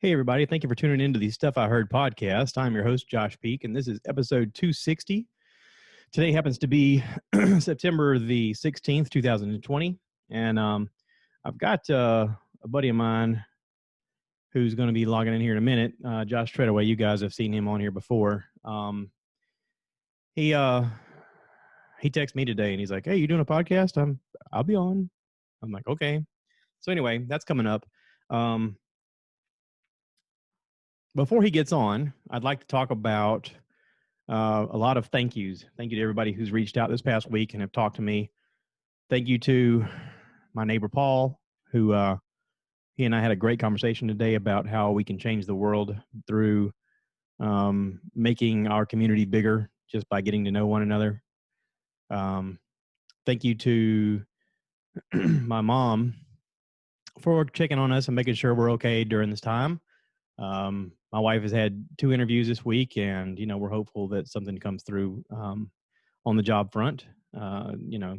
Hey, everybody. Thank you for tuning into the Stuff I Heard podcast. I'm your host, Josh Peak, and this is episode 260. Today happens to be September the 16th, 2020. And I've got a buddy of mine who's going to be logging in here in a minute, Josh Treadaway. You guys have seen him on here before. He texted me today, and he's like, "Hey, you doing a podcast? I'll be on." I'm like, "Okay." So anyway, that's coming up. Before he gets on, I'd like to talk about a lot of thank yous. Thank you to everybody who's reached out this past week and have talked to me. Thank you to my neighbor Paul, who he and I had a great conversation today about how we can change the world through making our community bigger just by getting to know one another. Thank you to my mom for checking on us and making sure we're okay during this time. My wife has had 2 interviews this week, and we're hopeful that something comes through on the job front. COVID's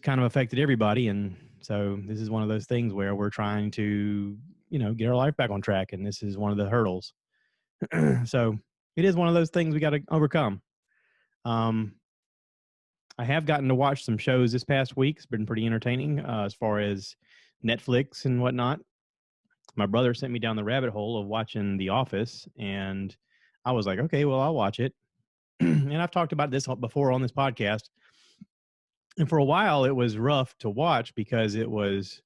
kind of affected everybody, and so this is one of those things where we're trying to get our life back on track, and this is one of the hurdles. So it is one of those things we got to overcome. I have gotten to watch some shows this past week. It's been pretty entertaining as far as Netflix and whatnot. My brother sent me down the rabbit hole of watching The Office, and I was like, okay, well, I'll watch it. And I've talked about this before on this podcast. And for a while, it was rough to watch because it was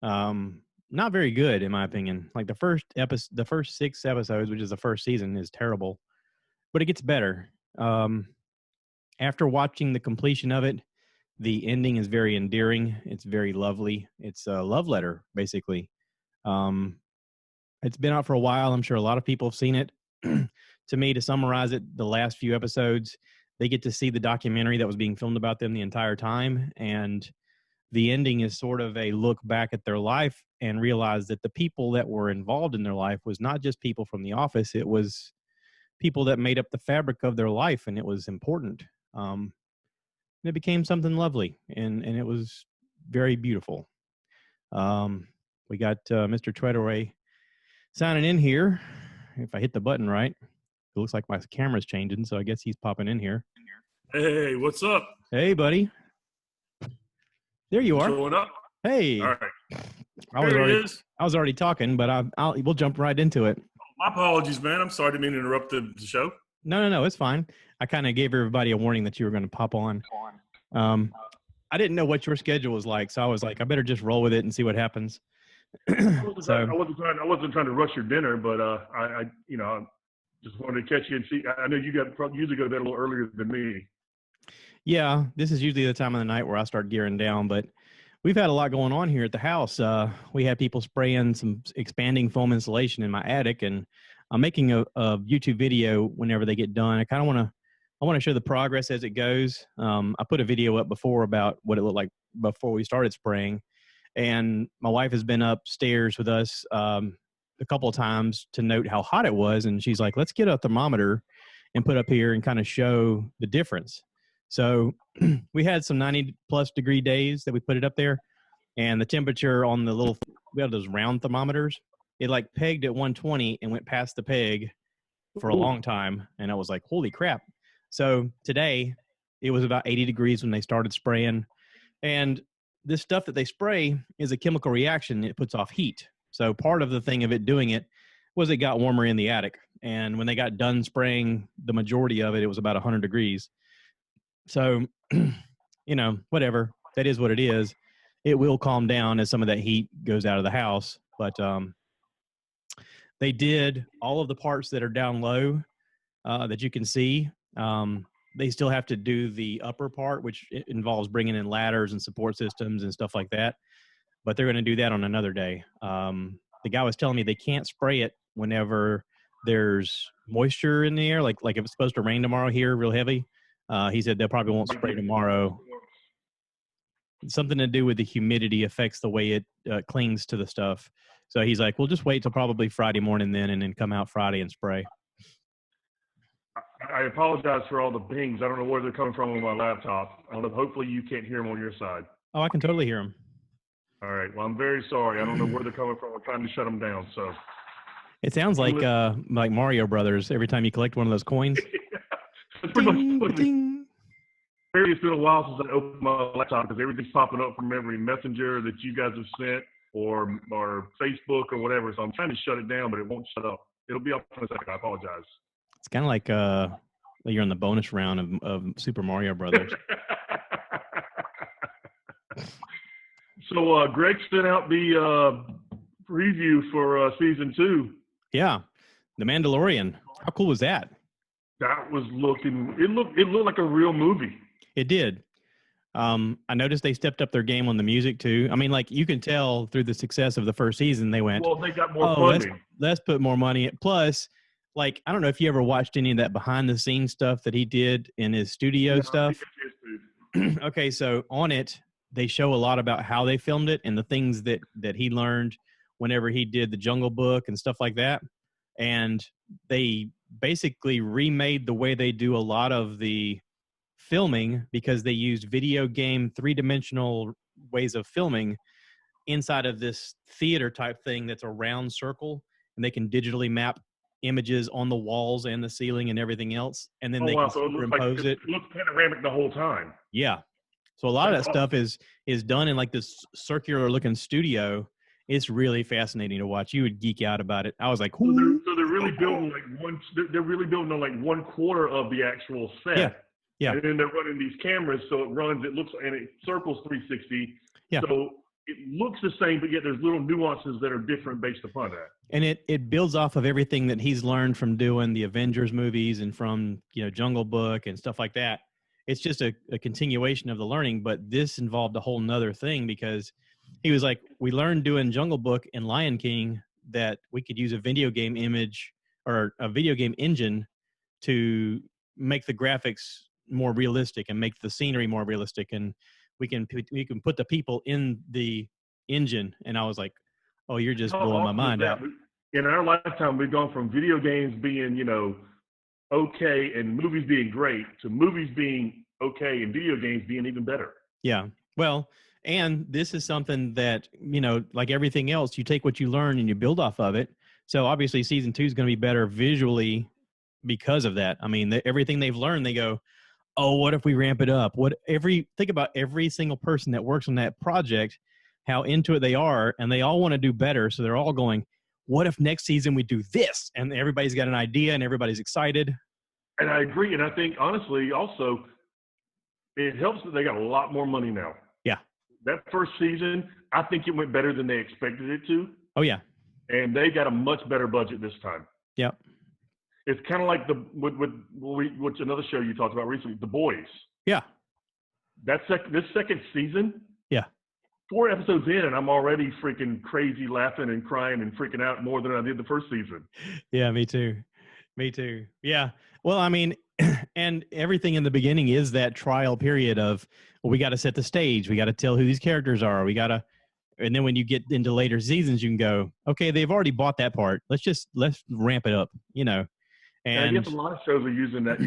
not very good, in my opinion. Like the first 6 episodes, which is the first season, is terrible, but it gets better. After watching the completion of it, the ending is very endearing. It's very lovely. It's a love letter, basically. It's been out for a while. I'm sure a lot of people have seen it. To me, to summarize it, the last few episodes, they get to see the documentary that was being filmed about them the entire time. And the ending is sort of a look back at their life and realize that the people that were involved in their life was not just people from the office. It was people that made up the fabric of their life, and it was important. It became something lovely, and it was very beautiful. We got Mr. Treadaway signing in here. If I hit the button right, it looks like my camera's changing, so I guess he's popping in here. Hey, what's up? Hey, buddy. There you are. Showing up. Hey. All right. I was already talking, but we'll jump right into it. My apologies, man. I'm sorry to mean to interrupt the show. No, it's fine. I kind of gave everybody a warning that you were going to pop on. I didn't know what your schedule was like, so I was like, I better just roll with it and see what happens. I wasn't trying to rush your dinner, but I just wanted to catch you and see. I know you usually go to bed a little earlier than me. Yeah, this is usually the time of the night where I start gearing down, but we've had a lot going on here at the house. We had people spraying some expanding foam insulation in my attic, and I'm making a YouTube video whenever they get done. I want to show the progress as it goes. I put a video up before about what it looked like before we started spraying, and my wife has been upstairs with us a couple of times to note how hot it was, and she's like, let's get a thermometer and put up here and kind of show the difference. So we had some 90 plus degree days that we put it up there, and the temperature on we have those round thermometers, it like pegged at 120 and went past the peg for a long time, and I was like, holy crap. So today it was about 80 degrees when they started spraying, and this stuff that they spray is a chemical reaction. It puts off heat. So part of the thing of it doing it was it got warmer in the attic, and when they got done spraying the majority of it, it was about 100 degrees. So, whatever. That is what it is. It will calm down as some of that heat goes out of the house. But they did all of the parts that are down low that you can see. They still have to do the upper part, which involves bringing in ladders and support systems and stuff like that. But they're going to do that on another day. The guy was telling me they can't spray it whenever there's moisture in the air, like if it's supposed to rain tomorrow here real heavy. He said they probably won't spray tomorrow. Something to do with the humidity affects the way it clings to the stuff. So he's like, we'll just wait till probably Friday morning then, and then come out Friday and spray. I apologize for all the bings. I don't know where they're coming from on my laptop. Hopefully you can't hear them on your side. Oh, I can totally hear them. All right. Well, I'm very sorry. I don't know where they're coming from. We're trying to shut them down. So It sounds like Mario Brothers. Every time you collect one of those coins, it's pretty ding, much. ding. It's been a while since I opened my laptop because everything's popping up from every messenger that you guys have sent or Facebook or whatever. So I'm trying to shut it down, but it won't shut up. It'll be up in a second. I apologize. It's kind of like you're in the bonus round of Super Mario Brothers. So Greg sent out the preview for season 2. Yeah, The Mandalorian. How cool was that? That was looking. It looked like a real movie. It did. I noticed they stepped up their game on the music too. I mean, like you can tell through the success of the first season, they went, well, they got more funding. Let's put more money. Plus, like, I don't know if you ever watched any of that behind the scenes stuff that he did in his studio stuff. Okay, so on it, they show a lot about how they filmed it and the things that he learned whenever he did the Jungle Book and stuff like that. And they basically remade the way they do a lot of the filming because they used video game 3-dimensional ways of filming inside of this theater type thing that's a round circle, and they can digitally map images on the walls and the ceiling and everything else, and then they can superimpose it. It looks panoramic the whole time. Yeah. So a lot of that stuff is done in like this circular looking studio. It's really fascinating to watch. You would geek out about it. I was like, so they're really building they're really building on like 1/4 of the actual set. Yeah. Yeah. And then they're running these cameras, so it circles 360. Yeah. So it looks the same, but yet there's little nuances that are different based upon that. And it builds off of everything that he's learned from doing the Avengers movies and from, Jungle Book and stuff like that. It's just a continuation of the learning, but this involved a whole nother thing because he was like, we learned doing Jungle Book and Lion King that we could use a video game image or a video game engine to make the graphics more realistic and make the scenery more realistic. And we can put the people in the engine. And I was like, oh, you're just blowing my mind out. In our lifetime, we've gone from video games being, okay and movies being great to movies being okay and video games being even better. Yeah. Well, and this is something that, like everything else, you take what you learn and you build off of it. So obviously season 2 is going to be better visually because of that. I mean, everything they've learned, they go, oh, what if we ramp it up? Think about every single person that works on that project, how into it they are, and they all want to do better. So they're all going, what if next season we do this? And everybody's got an idea and everybody's excited. And I agree. And I think, honestly, also, it helps that they got a lot more money now. Yeah. That first season, I think it went better than they expected it to. Oh, yeah. And they got a much better budget this time. Yeah. It's kind of like which another show you talked about recently, The Boys. Yeah. This second season. Yeah. 4 episodes in, and I'm already freaking crazy laughing and crying and freaking out more than I did the first season. Yeah, me too. Yeah. Well, I mean, and everything in the beginning is that trial period of, well, we got to set the stage. We got to tell who these characters are. And then when you get into later seasons, you can go, okay, they've already bought that part. Let's ramp it up, And I guess a lot of shows are using that,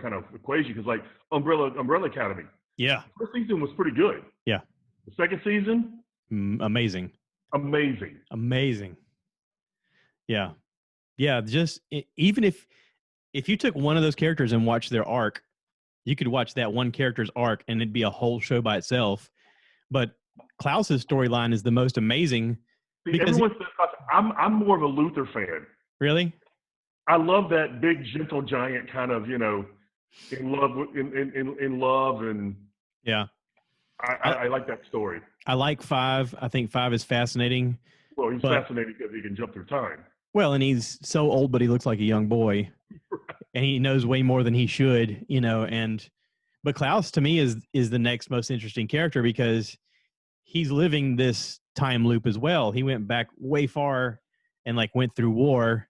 kind of equation because, like Umbrella Academy. Yeah. The first season was pretty good. Yeah. The second season. Amazing. Yeah. Yeah. Just even if you took one of those characters and watched their arc, you could watch that one character's arc and it'd be a whole show by itself. But Klaus's storyline is the most amazing. Because I'm more of a Luther fan. Really? I love that big, gentle giant kind of, in love and yeah. I like that story. I like 5. I think 5 is fascinating. Well, he's fascinating because he can jump through time. Well, and he's so old, but he looks like a young boy, and he knows way more than he should, but Klaus to me is the next most interesting character because he's living this time loop as well. He went back way far and went through war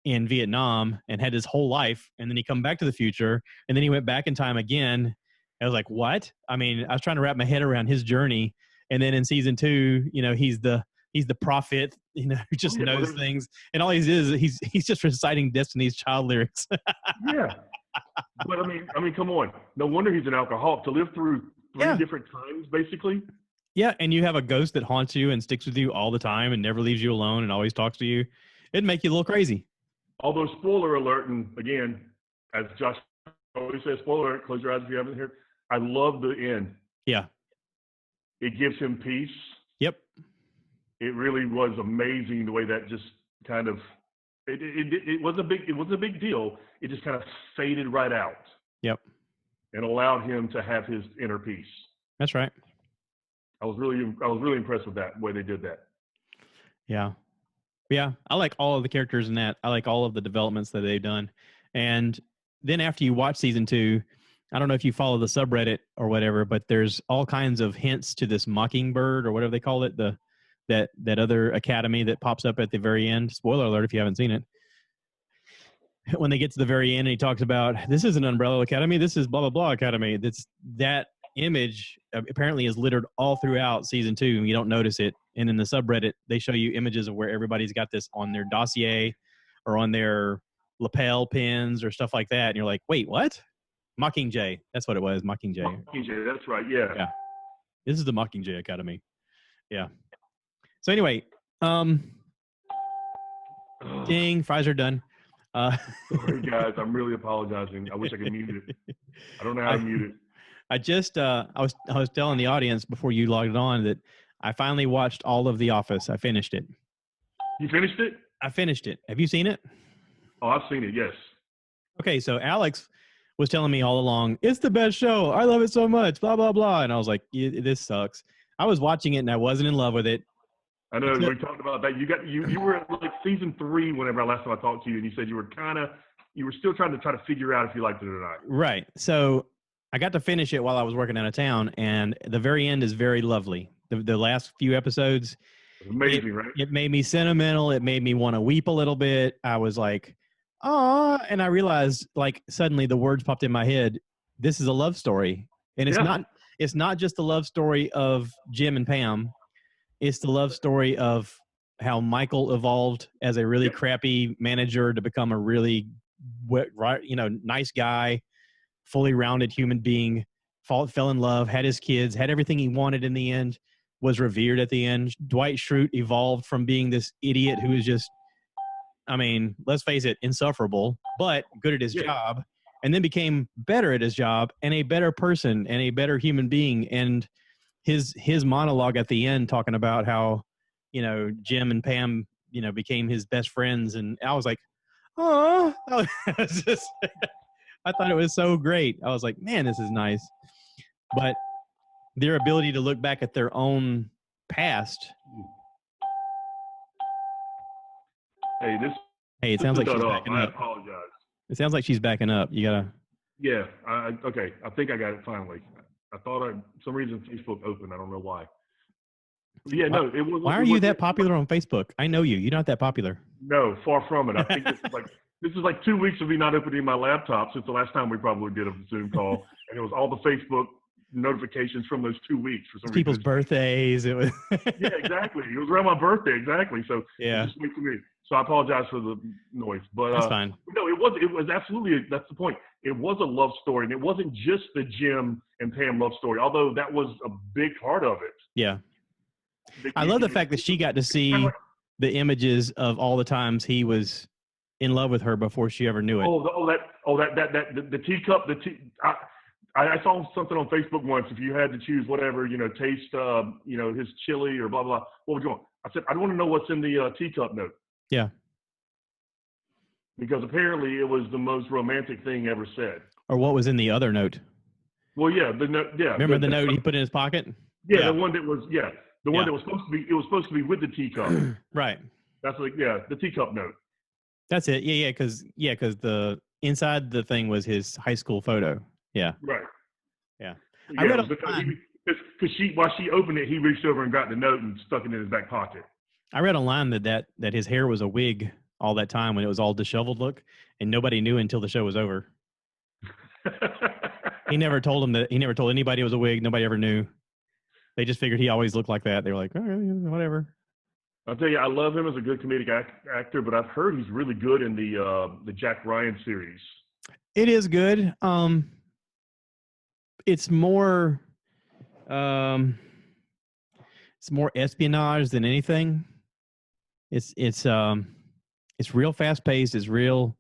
in Vietnam and had his whole life. And then he come back to the future and then he went back in time again. I was like, what? I mean, I was trying to wrap my head around his journey. And then in season 2, he's the prophet, who just knows things. And all he's just reciting Destiny's Child lyrics. Yeah. But I mean, come on. No wonder he's an alcoholic to live through 3 different times, basically. Yeah, and you have a ghost that haunts you and sticks with you all the time and never leaves you alone and always talks to you. It'd make you a little crazy. Although spoiler alert, and again, as Josh always says, spoiler alert, close your eyes if you haven't heard. I love the end. Yeah. It gives him peace. Yep. It really was amazing the way that just kind of it was a big deal. It just kind of faded right out. Yep. And allowed him to have his inner peace. That's right. I was really impressed with that way they did that. Yeah. Yeah. I like all of the characters in that. I like all of the developments that they've done. And then after you watch season 2, I don't know if you follow the subreddit or whatever, but there's all kinds of hints to this Mockingbird or whatever they call it, that other academy that pops up at the very end. Spoiler alert if you haven't seen it. When they get to the very end and he talks about, this is an Umbrella Academy, this is blah, blah, blah Academy. That image apparently is littered all throughout season 2 and you don't notice it. And in the subreddit, they show you images of where everybody's got this on their dossier or on their lapel pins or stuff like that. And you're like, wait, what? Mockingjay. That's what it was, Mockingjay. Mockingjay, that's right, yeah. Yeah. This is the Mockingjay Academy. Yeah. So anyway, ding, fries are done. Sorry, guys, I'm really apologizing. I wish I could mute it. I don't know how to mute it. I just I was telling the audience before you logged on that I finally watched all of The Office. I finished it. You finished it? I finished it. Have you seen it? Oh, I've seen it, yes. Okay, so Alex was telling me all along, it's the best show. I love it so much, blah, blah, blah. And I was like, this sucks. I was watching it and I wasn't in love with it. I know, we talked about that. You were at like season 3 whenever last time I talked to you, and you said you were still trying to figure out if you liked it or not. Right. So I got to finish it while I was working out of town, and the very end is very lovely. The last few episodes, amazing, right? It made me sentimental. It made me want to weep a little bit. I was like, oh, and I realized like suddenly the words popped in my head. This is a love story. And it's not just the love story of Jim and Pam. It's the love story of how Michael evolved as a really crappy manager to become a really, nice guy, fully rounded human being, fell in love, had his kids, had everything he wanted in the end, was revered at the end. Dwight Schrute evolved from being this idiot who was just, I mean, let's face it, insufferable, but good at his job, and then became better at his job and a better person and a better human being. And his monologue at the end talking about how, Jim and Pam, became his best friends. And I was like, oh, I thought it was so great. I was like, man, this is nice. But their ability to look back at their own past. Hey, it sounds like she's backing up. I apologize. It sounds like she's backing up. You gotta. Yeah. Okay. I think I got it finally. I thought for some reason Facebook opened. I don't know why. Yeah, no. It was. Why are you that popular on Facebook? I know you. You're not that popular. No, far from it. I think this is like 2 weeks of me not opening my laptop since the last time we probably did a Zoom call, and it was all the Facebook notifications from those 2 weeks for some people's birthdays. It was. Yeah, exactly. It was around my birthday, exactly. So yeah, just wait for me. So I apologize for the noise, but that's fine. No, it was absolutely. That's the point. It was a love story, and it wasn't just the Jim and Pam love story, although that was a big part of it. Yeah, I love the fact that she got to see the images of all the times he was in love with her before she ever knew it. The teacup. I saw something on Facebook once. If you had to choose whatever, taste, his chili or blah blah. What would you want? I said I want to know what's in the teacup note. Yeah. Because apparently it was the most romantic thing ever said. Or what was in the other note? Well, yeah, the note. Yeah. Remember the note he put in his pocket? Yeah, the one that was. Yeah, the one that was supposed to be. It was supposed to be with the teacup. Right. That's the teacup note. That's it. Yeah, because the inside the thing was his high school photo. Yeah. Right. Yeah. I read because while she opened it, he reached over and got the note and stuck it in his back pocket. I read online that his hair was a wig all that time when it was all disheveled look, and nobody knew until the show was over. He never told anybody it was a wig. Nobody ever knew. They just figured he always looked like that. They were like, oh, whatever. I'll tell you, I love him as a good comedic actor, but I've heard he's really good in the Jack Ryan series. It is good. It's more, it's more espionage than anything. It's real fast paced. It's real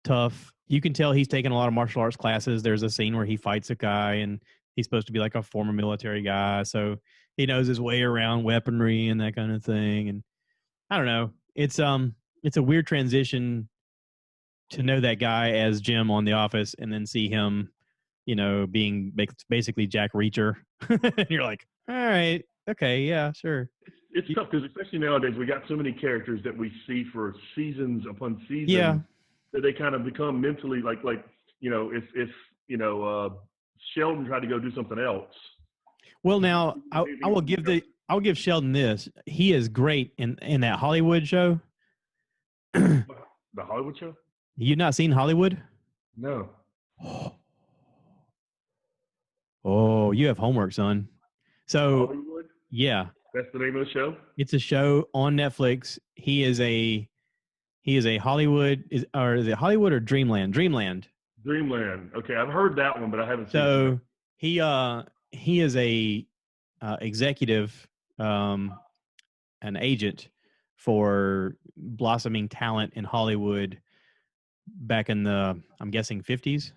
tough. You can tell he's taken a lot of martial arts classes. There's a scene where he fights a guy, and he's supposed to be like a former military guy, so he knows his way around weaponry and that kind of thing. And I don't know. It's a weird transition to know that guy as Jim on The Office, and then see him, being basically Jack Reacher. And you're like, all right, okay, yeah, sure. It's tough because especially nowadays we got so many characters that we see for seasons upon seasons. Yeah. That they kind of become mentally like if Sheldon tried to go do something else. Well, now I'll give Sheldon this. He is great in that Hollywood show. The Hollywood show? You've not seen Hollywood? No. Oh, you have homework, son. So Hollywood? Yeah. That's the name of the show? It's a show on Netflix. He is a Hollywood is it Hollywood or Dreamland? Dreamland. Dreamland. Okay, I've heard that one, but I haven't seen it. So he is a executive, an agent for blossoming talent in Hollywood back in the, I'm guessing, 50s,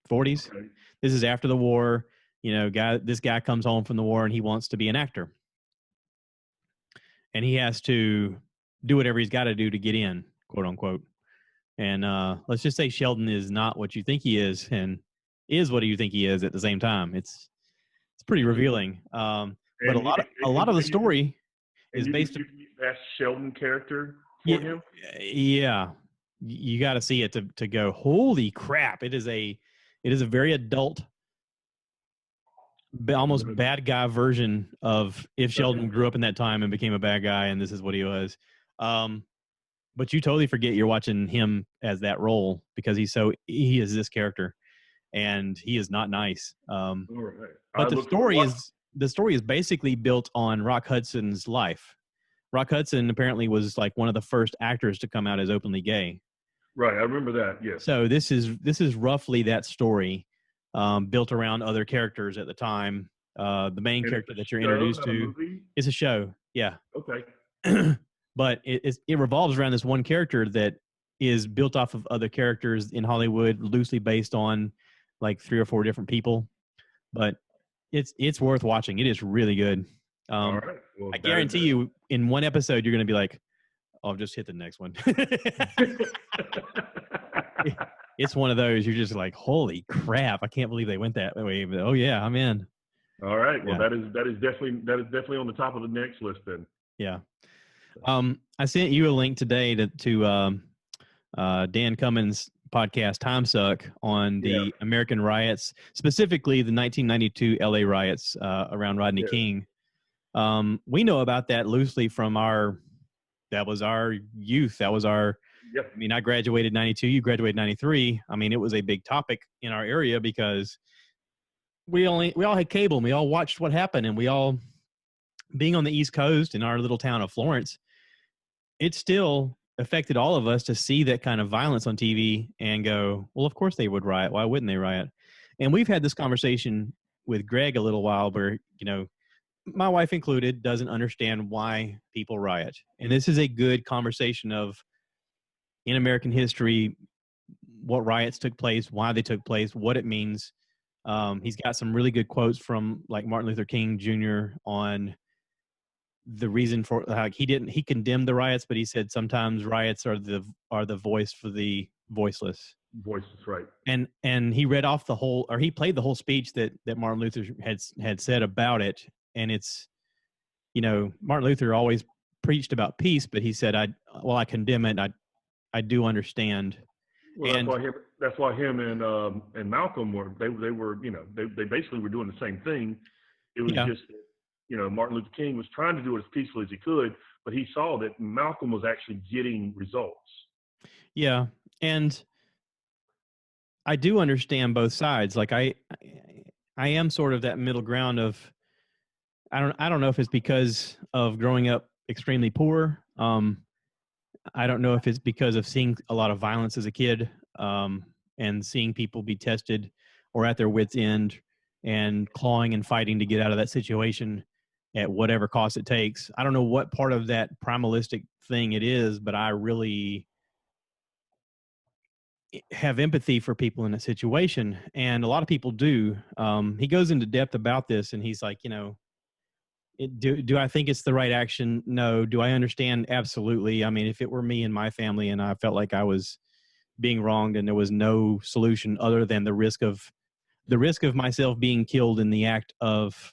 40s. Okay. This is after the war. This guy comes home from the war and he wants to be an actor. And he has to do whatever he's got to do to get in, quote unquote. And let's just say Sheldon is not what you think he is, and is what you think he is at the same time. It's pretty revealing. But a lot of the story is based on that Sheldon character for him. Yeah, you got to see it to go, holy crap! It is a very adult, almost bad guy version of if Sheldon grew up in that time and became a bad guy, and this is what he was. But you totally forget you're watching him as that role because he is this character, and he is not nice. All right. But the story is basically built on Rock Hudson's life. Rock Hudson apparently was like one of the first actors to come out as openly gay. Right, I remember that. Yes. So this is roughly that story, built around other characters at the time. The main character that you're introduced to is a show. Yeah. Okay. But it revolves around this one character that is built off of other characters in Hollywood, loosely based on like 3 or 4 different people. But it's worth watching. It is really good. All right. Well, I guarantee you, in one episode, you're going to be like, "I'll just hit the next one." It's one of those you're just like, "Holy crap! I can't believe they went that way." But, oh yeah, I'm in. All right. Well, that is definitely on the top of the next list then. Yeah. I sent you a link today to Dan Cummins' podcast Timesuck on the American riots, specifically the 1992 LA riots around Rodney King. We know about that loosely from that was our youth. That was our, I mean, I graduated 92, you graduated 93. I mean, it was a big topic in our area because we all had cable and we all watched what happened, and we all, being on the East Coast in our little town of Florence, it still affected all of us to see that kind of violence on TV and go, well, of course they would riot. Why wouldn't they riot? And we've had this conversation with Greg a little while where, my wife included, doesn't understand why people riot. And this is a good conversation of, in American history, what riots took place, why they took place, what it means. He's got some really good quotes from like Martin Luther King Jr. on the reason for, like, he condemned the riots, but he said sometimes riots are the voice for the voiceless. Voices, right. And he read off he played the whole speech that Martin Luther had said about it. And it's, Martin Luther always preached about peace, but he said, I condemn it. I do understand. Well, that's why him and Malcolm they basically were doing the same thing. It was just, Martin Luther King was trying to do it as peacefully as he could, but he saw that Malcolm was actually getting results. Yeah. And I do understand both sides. Like I am sort of that middle ground of, I don't know if it's because of growing up extremely poor. I don't know if it's because of seeing a lot of violence as a kid, and seeing people be tested or at their wits' end and clawing and fighting to get out of that situation. at whatever cost it takes. I don't know what part of that primalistic thing it is, but I really have empathy for people in a situation, and a lot of people do. He goes into depth about this, and he's like, do I think it's the right action? No. Do I understand? Absolutely. I mean, if it were me and my family, and I felt like I was being wronged, and there was no solution other than the risk of myself being killed in the act of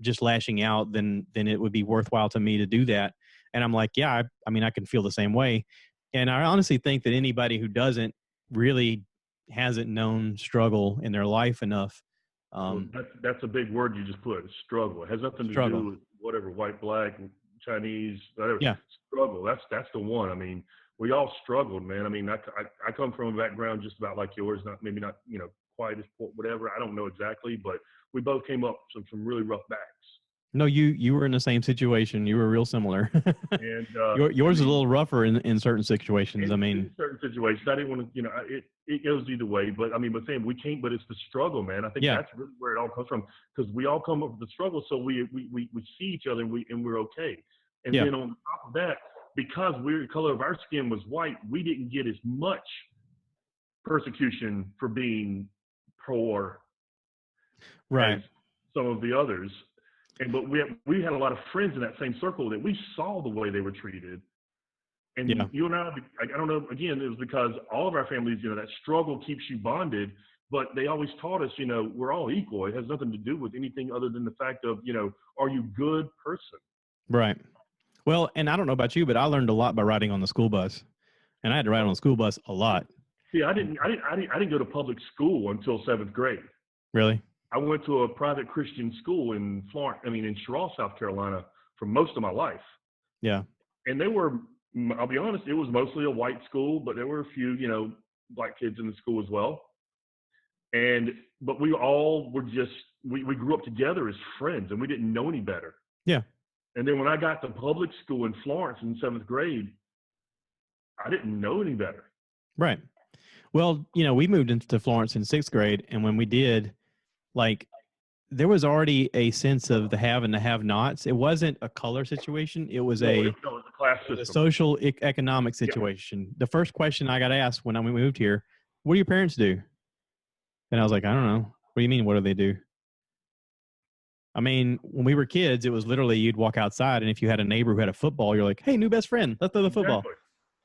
just lashing out, then it would be worthwhile to me to do that. And I'm like, yeah, I mean, I can feel the same way. And I honestly think that anybody who doesn't really hasn't known struggle in their life enough. Well, that's a big word you just put, struggle. It has nothing to Struggle. do with whatever, white, black, Chinese, whatever. Yeah. Struggle. That's the one. I mean, we all struggled, man. I mean, I come from a background just about like yours, maybe not, quite as whatever. I don't know exactly, but we both came up some really rough backs. No, you were in the same situation. You were real similar. And yours is a little rougher in certain situations. I mean, in certain situations, I didn't want to, it goes either way. But I mean, but Sam, we can't. But it's the struggle, man. I think that's really where it all comes from, because we all come up with the struggle, so we see each other and we're okay. And then on top of that, because the color of our skin was white, we didn't get as much persecution for being poor, right? As some of the others. But we had a lot of friends in that same circle that we saw the way they were treated. And you and I don't know, again, it was because all of our families, that struggle keeps you bonded, but they always taught us, we're all equal. It has nothing to do with anything other than the fact of, are you a good person? Right. Well, and I don't know about you, but I learned a lot by riding on the school bus, and I had to ride on the school bus a lot. See, I didn't go to public school until 7th grade. Really? I went to a private Christian school in Sherall, South Carolina, for most of my life. Yeah. And they were, I'll be honest, it was mostly a white school, but there were a few, black kids in the school as well. But we all were we grew up together as friends, and we didn't know any better. Yeah. And then when I got to public school in Florence in 7th grade, I didn't know any better. Right. Well, we moved into Florence in 6th grade, and when we did, there was already a sense of the have and the have-nots. It wasn't a color situation. It was a class system. A social economic situation. Yeah. The first question I got asked when we moved here, what do your parents do? And I was like, I don't know. What do you mean, what do they do? I mean, when we were kids, it was literally you'd walk outside, and if you had a neighbor who had a football, you're like, hey, new best friend, let's throw the football. Exactly.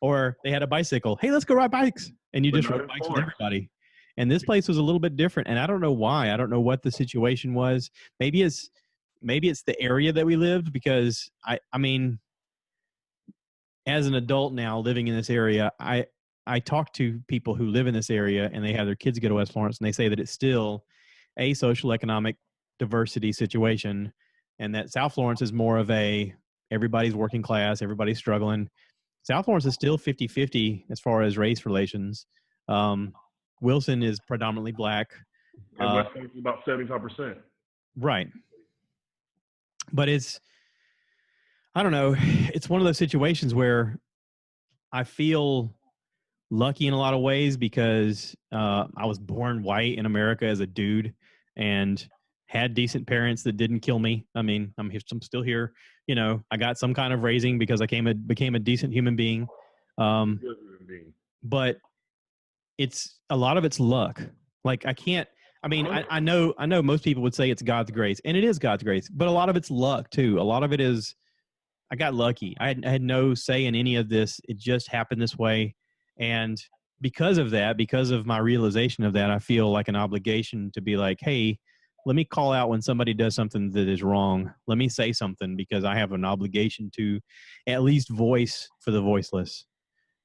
Or they had a bicycle. Hey, let's go ride bikes. And you just rode bikes with everybody. And this place was a little bit different. And I don't know why. I don't know what the situation was. Maybe it's the area that we lived, because I mean, as an adult now living in this area, I talk to people who live in this area, and they have their kids go to West Florence, and they say that it's still a social economic diversity situation, and that South Florence is more of everybody's working class, everybody's struggling. South Florence is still 50-50 as far as race relations. Wilson is predominantly black. And West Florence is about 75%. Right. But I don't know. It's one of those situations where I feel lucky in a lot of ways, because I was born white in America as a dude and had decent parents that didn't kill me. I mean, I'm still here. I got some kind of raising because I became a decent human being. But it's a lot of it's luck. I know most people would say it's God's grace, and it is God's grace, but a lot of it's luck too. A lot of it is, I got lucky. I had no say in any of this. It just happened this way. And because of that, because of my realization of that, I feel like an obligation to be like, hey, let me call out when somebody does something that is wrong. Let me say something, because I have an obligation to at least voice for the voiceless,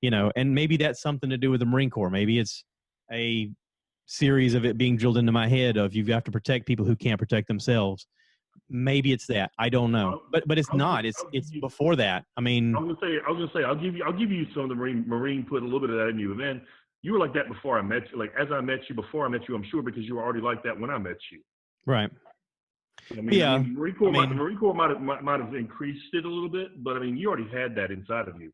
and maybe that's something to do with the Marine Corps. Maybe it's a series of it being drilled into my head of you've got to protect people who can't protect themselves. Maybe it's that. I don't know, but it's not. It's before that. I mean, I was gonna say, I'll give you some of the Marine put a little bit of that in you. And then you were like that before I met you. Like as I met you, before I met you, I'm sure, because you were already like that when I met you. Right. I mean, yeah. The Marine Corps might have increased it a little bit, but I mean, you already had that inside of you.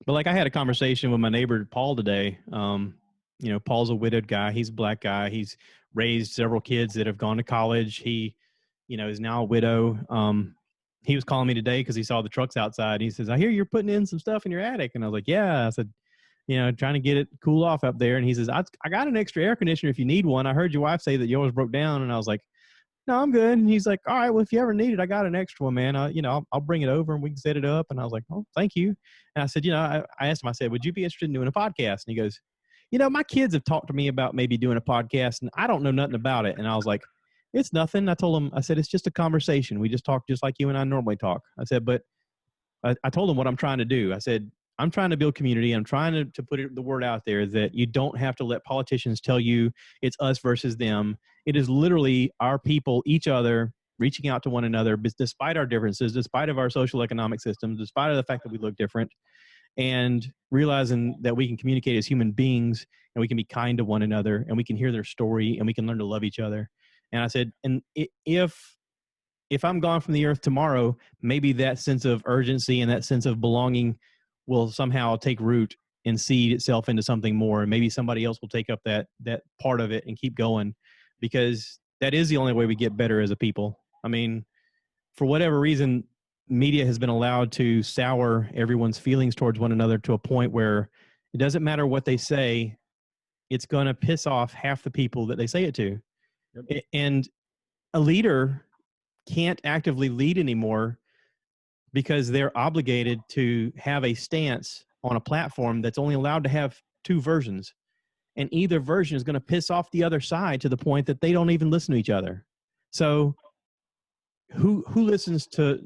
But I had a conversation with my neighbor Paul today. Paul's a widowed guy. He's a black guy. He's raised several kids that have gone to college. He is now a widow. He was calling me today because he saw the trucks outside. He says, "I hear you're putting in some stuff in your attic," and I was like, "Yeah." I said, trying to get it cool off up there. And he says, I got an extra air conditioner if you need one. I heard your wife say that yours broke down. And I was like, no, I'm good. And he's like, all right, well, if you ever need it, I got an extra one, man. I'll bring it over and we can set it up. And I was like, oh, thank you. And I said, I asked him, I said, would you be interested in doing a podcast? And he goes, my kids have talked to me about maybe doing a podcast and I don't know nothing about it. And I was like, it's nothing. I told him, I said, it's just a conversation. We just talk just like you and I normally talk. I said, but I told him what I'm trying to do. I said, I'm trying to build community. I'm trying to put the word out there that you don't have to let politicians tell you it's us versus them. It is literally our people, each other, reaching out to one another, despite our differences, despite of our social economic systems, despite of the fact that we look different, and realizing that we can communicate as human beings and we can be kind to one another and we can hear their story and we can learn to love each other. And I said, and if I'm gone from the earth tomorrow, maybe that sense of urgency and that sense of belonging will somehow take root and seed itself into something more. And maybe somebody else will take up that part of it and keep going, because that is the only way we get better as a people. I mean, for whatever reason, media has been allowed to sour everyone's feelings towards one another to a point where it doesn't matter what they say, it's going to piss off half the people that they say it to. Yep. And a leader can't actively lead anymore because they're obligated to have a stance on a platform that's only allowed to have two versions. And either version is going to piss off the other side to the point that they don't even listen to each other. So who listens to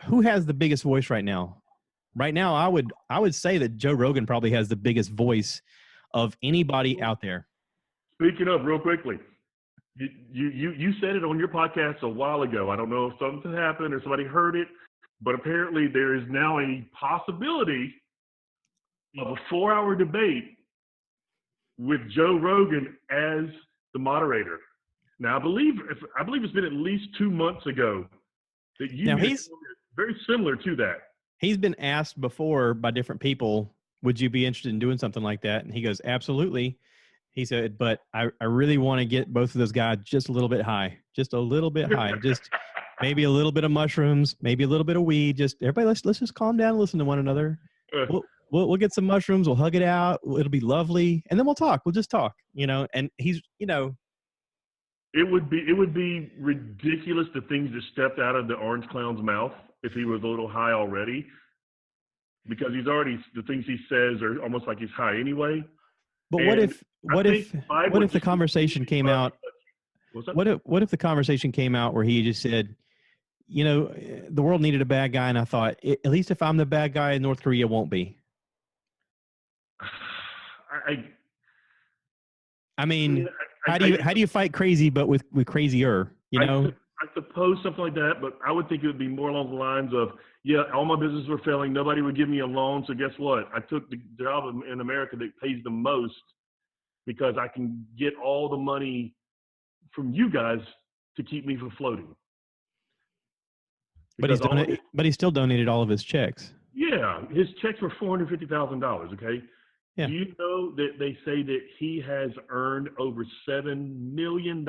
who has the biggest voice right now? Right now, I would say that Joe Rogan probably has the biggest voice of anybody out there. Speaking of, real quickly, you said it on your podcast a while ago. I don't know if something happened or somebody heard it, but apparently there is now a possibility of a 4-hour debate with Joe Rogan as the moderator. Now, I believe it's been at least 2 months ago that he's very similar to that. He's been asked before by different people, would you be interested in doing something like that? And he goes, absolutely. He said, but I really want to get both of those guys just a little bit high, just maybe a little bit of mushrooms, maybe a little bit of weed. Just everybody, let's just calm down and listen to one another. We'll get some mushrooms. We'll hug it out. It'll be lovely. And then we'll talk. We'll just talk, and he's, It would be ridiculous the things that stepped out of the orange clown's mouth if he was a little high already, because the things he says are almost like he's high anyway. But what if the conversation came out? What if the conversation came out where he just said, the world needed a bad guy, and I thought, at least if I'm the bad guy, North Korea won't be. I mean, how do you fight crazy, but with crazier? I suppose something like that, but I would think it would be more along the lines of, yeah, all my businesses were failing. Nobody would give me a loan. So guess what? I took the job in America that pays the most because I can get all the money from you guys to keep me from floating. But he's still donated all of his checks. Yeah, his checks were $450,000. Okay. Yeah. Do you know that they say that he has earned over $7 million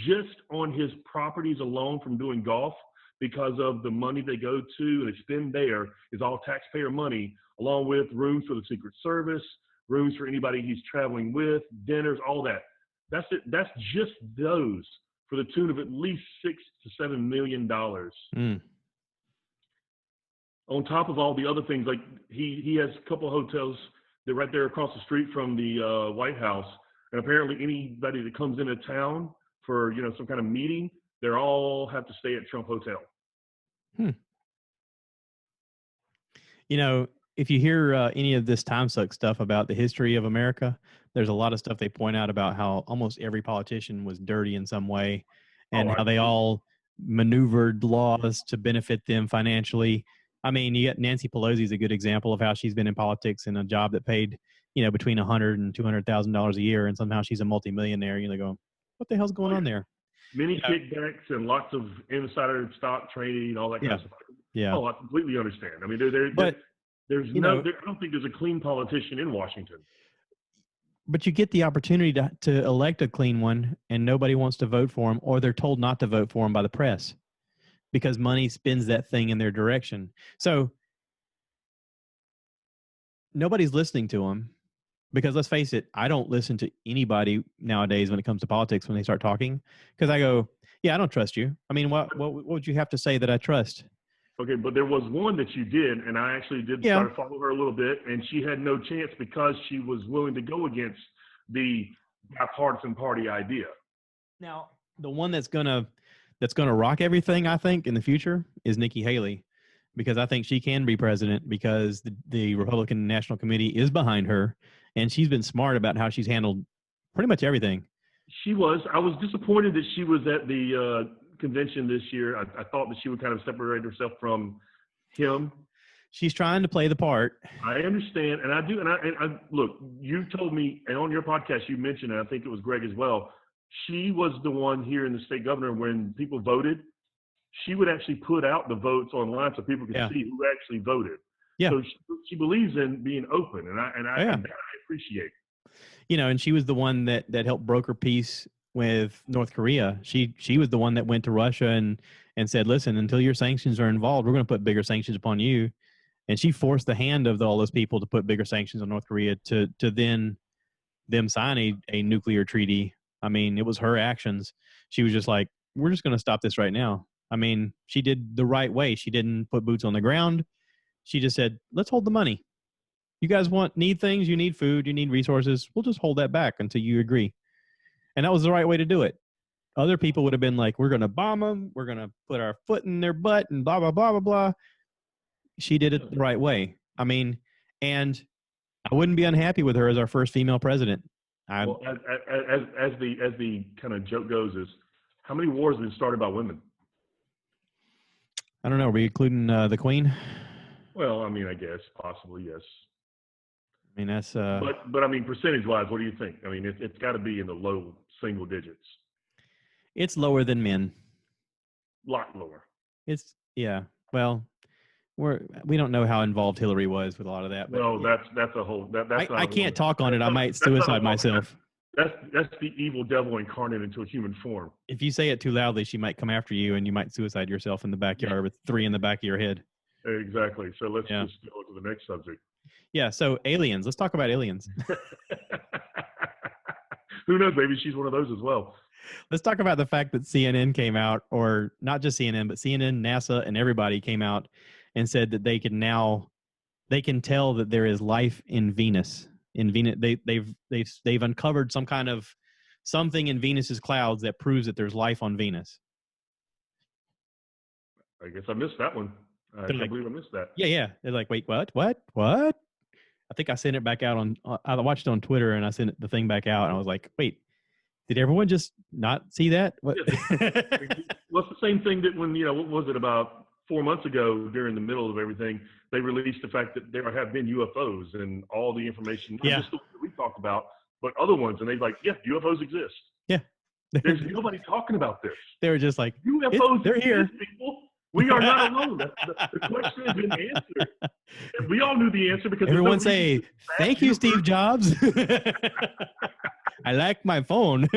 just on his properties alone from doing golf, because of the money they go to and they spend there is all taxpayer money, along with rooms for the Secret Service, rooms for anybody he's traveling with, dinners, all that. That's it. That's just those for the tune of at least $6 to $7 million. On top of all the other things, like he has a couple of hotels that right there across the street from the White House, and apparently anybody that comes into town for some kind of meeting, they all have to stay at Trump Hotel. If you hear any of this Timesuck stuff about the history of America, there's a lot of stuff they point out about how almost every politician was dirty in some way, and how they all maneuvered laws to benefit them financially. I mean, you got Nancy Pelosi is a good example of how she's been in politics in a job that paid, between $100,000 and $200,000 a year, and somehow she's a multimillionaire. Going, what the hell's going on there? Many kickbacks and lots of insider stock trading, all that kind of stuff. Yeah. Oh, I completely understand. I mean, I don't think there's a clean politician in Washington. But you get the opportunity to elect a clean one, and nobody wants to vote for him, or they're told not to vote for him by the press because money spins that thing in their direction. So nobody's listening to him because, let's face it, I don't listen to anybody nowadays when it comes to politics when they start talking, because I go, yeah, I don't trust you. I mean, what would you have to say that I trust? Okay, but there was one that you did, and I actually did start to follow her a little bit, and she had no chance because she was willing to go against the bipartisan party idea. Now, the one that's gonna rock everything, I think, in the future is Nikki Haley, because I think she can be president because the Republican National Committee is behind her, and she's been smart about how she's handled pretty much everything. She was. I was disappointed that she was at the convention this year. I thought that she would kind of separate herself from him. She's trying to play the part. I understand, and I do. And I look. You told me, and on your podcast, you mentioned, and I think it was Greg as well. She was the one here in the state governor when people voted. She would actually put out the votes online so people could see who actually voted. Yeah. So she believes in being open, and I appreciate. And she was the one that helped broker peace with North Korea. She was the one that went to Russia and said, listen, until your sanctions are involved, we're going to put bigger sanctions upon you. And she forced the hand of all those people to put bigger sanctions on North Korea to then them sign a nuclear treaty. I mean, it was her actions. She was just like, we're just going to stop this right now. I mean, she did the right way. She didn't put boots on the ground. She just said, let's hold the money. You guys need things, you need food, you need resources. We'll just hold that back until you agree. And that was the right way to do it. Other people would have been like, we're going to bomb them. We're going to put our foot in their butt and blah, blah, blah, blah, blah. She did it the right way. I mean, and I wouldn't be unhappy with her as our first female president. Well, as the kind of joke goes is, how many wars have been started by women? I don't know. Are we including the Queen? Well, I mean, I guess possibly, yes. I mean, that's but I mean, percentage-wise, what do you think? I mean, it's got to be in the low single digits. It's lower than men. A lot lower. Well, we don't know how involved Hillary was with a lot of that. But well, that's a whole. I can't talk on it. I might suicide myself. That's the evil devil incarnate into a human form. If you say it too loudly, she might come after you, and you might suicide yourself in the backyard with 3 in the back of your head. Exactly. So let's just go to the next subject. Yeah, so aliens. Let's talk about aliens. Who knows? Maybe she's one of those as well. Let's talk about the fact that CNN came out, or not just CNN, but CNN, NASA, and everybody came out and said that they can tell that there is life in Venus. In Venus, they've uncovered something in Venus's clouds that proves that there's life on Venus. I guess I missed that one. I can't believe I missed that. Yeah. They're like, wait, what? I think I sent it back out I watched it on Twitter, and I sent the thing back out, and I was like, wait, did everyone just not see that? What? Well, it's the same thing that when, what was it, about 4 months ago during the middle of everything, they released the fact that there have been UFOs and all the information, not just the ones that we talked about, but other ones. And they're like, UFOs exist. Yeah. There's nobody talking about this. They were just like, UFOs they're here. People. We are not alone. The question has been answered. And we all knew the answer because everyone say, thank you, Steve Jobs. I like my phone.